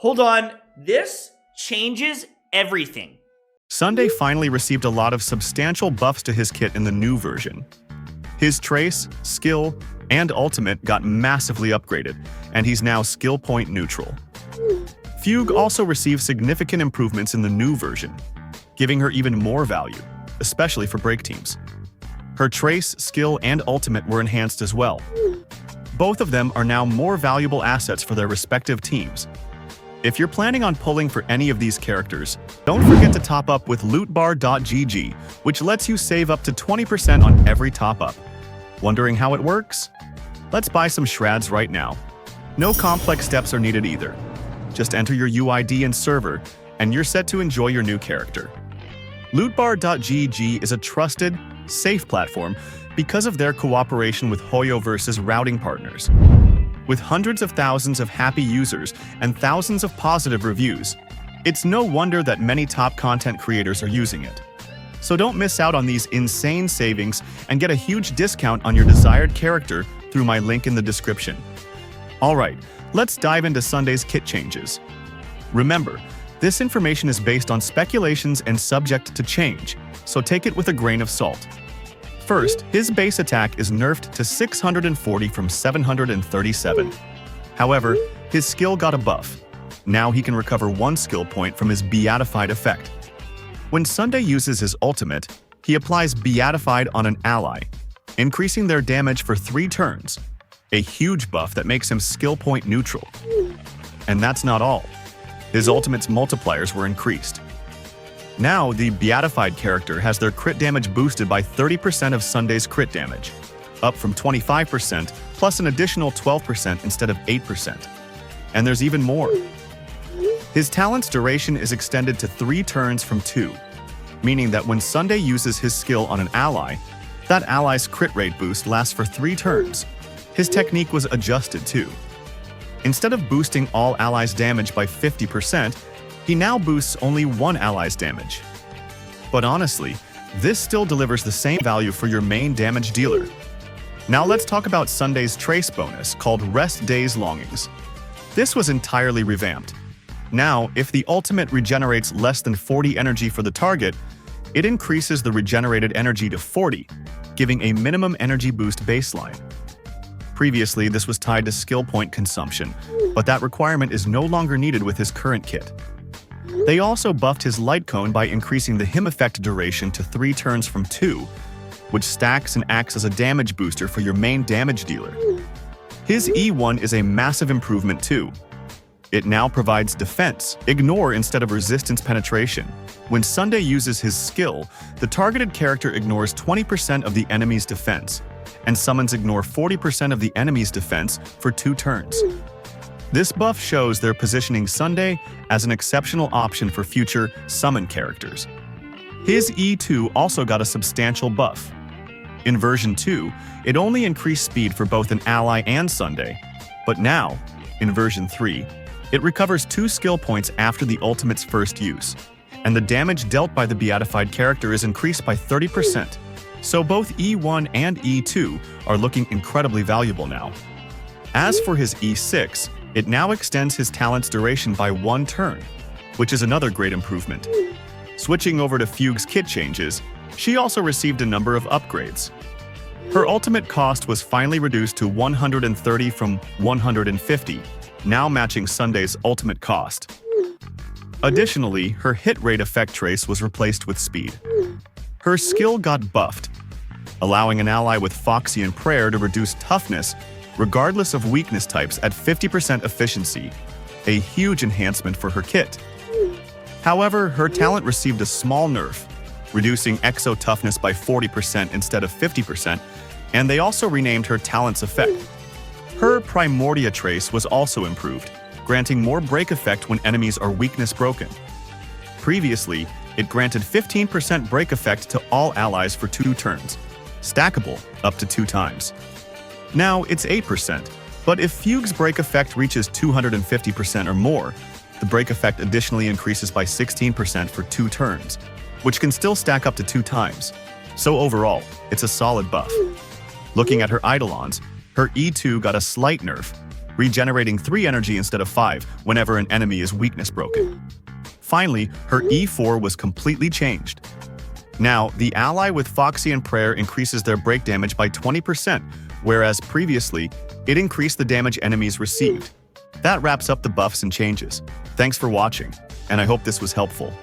Hold on, this changes everything. Sunday finally received a lot of substantial buffs to his kit in the new version. His trace, skill, and ultimate got massively upgraded, and he's now skill point neutral. Fugue also received significant improvements in the new version, giving her even more value, especially for break teams. Her trace, skill, and ultimate were enhanced as well. Both of them are now more valuable assets for their respective teams. If you're planning on pulling for any of these characters, don't forget to top up with lootbar.gg, which lets you save up to 20% on every top-up. Wondering how it works? Let's buy some shreds right now. No complex steps are needed either. Just enter your UID and server, and you're set to enjoy your new character. Lootbar.gg is a trusted, safe platform because of their cooperation with Hoyoverse's routing partners. With hundreds of thousands of happy users and thousands of positive reviews, it's no wonder that many top content creators are using it. So don't miss out on these insane savings and get a huge discount on your desired character through my link in the description. Alright, let's dive into Sunday's kit changes. Remember, this information is based on speculations and subject to change, so take it with a grain of salt. First, his base attack is nerfed to 640 from 737. However, his skill got a buff. Now he can recover 1 skill point from his Beatified effect. When Sunday uses his ultimate, he applies Beatified on an ally, increasing their damage for 3 turns, a huge buff that makes him skill point neutral. And that's not all. His ultimate's multipliers were increased. Now, the Beatified character has their crit damage boosted by 30% of Sunday's crit damage, up from 25% plus an additional 12% instead of 8%. And there's even more. His talent's duration is extended to 3 turns from 2, meaning that when Sunday uses his skill on an ally, that ally's crit rate boost lasts for 3 turns. His technique was adjusted too. Instead of boosting all allies' damage by 50%, he now boosts only one ally's damage. But honestly, this still delivers the same value for your main damage dealer. Now let's talk about Sunday's trace bonus called Rest Days Longings. This was entirely revamped. Now, if the ultimate regenerates less than 40 energy for the target, it increases the regenerated energy to 40, giving a minimum energy boost baseline. Previously, this was tied to skill point consumption, but that requirement is no longer needed with his current kit. They also buffed his light cone by increasing the him effect duration to 3 turns from 2, which stacks and acts as a damage booster for your main damage dealer. His E1 is a massive improvement too. It now provides defense, ignore instead of resistance penetration. When Sunday uses his skill, the targeted character ignores 20% of the enemy's defense, and summons ignore 40% of the enemy's defense for 2 turns. This buff shows they're positioning Sunday as an exceptional option for future summon characters. His E2 also got a substantial buff. In version 2, it only increased speed for both an ally and Sunday, but now, in version 3, it recovers 2 skill points after the ultimate's first use, and the damage dealt by the Beatified character is increased by 30%, so both E1 and E2 are looking incredibly valuable now. As for his E6, it now extends his talent's duration by 1 turn, which is another great improvement. Switching over to Fugue's kit changes, she also received a number of upgrades. Her ultimate cost was finally reduced to 130 from 150, now matching Sunday's ultimate cost. Additionally, her hit rate effect trace was replaced with speed. Her skill got buffed, allowing an ally with Foxy and Prayer to reduce toughness regardless of weakness types at 50% efficiency, a huge enhancement for her kit. However, her talent received a small nerf, reducing Exo toughness by 40% instead of 50%, and they also renamed her talent's effect. Her Primordia trace was also improved, granting more break effect when enemies are weakness broken. Previously, it granted 15% break effect to all allies for 2 turns, stackable up to 2 times. Now it's 8%, but if Fugue's break effect reaches 250% or more, the break effect additionally increases by 16% for 2 turns, which can still stack up to 2 times. So overall, it's a solid buff. Looking at her Eidolons, her E2 got a slight nerf, regenerating 3 energy instead of 5 whenever an enemy is weakness broken. Finally, her E4 was completely changed. Now, the ally with Foxy and Prayer increases their break damage by 20%, whereas previously, it increased the damage enemies received. That wraps up the buffs and changes. Thanks for watching, and I hope this was helpful.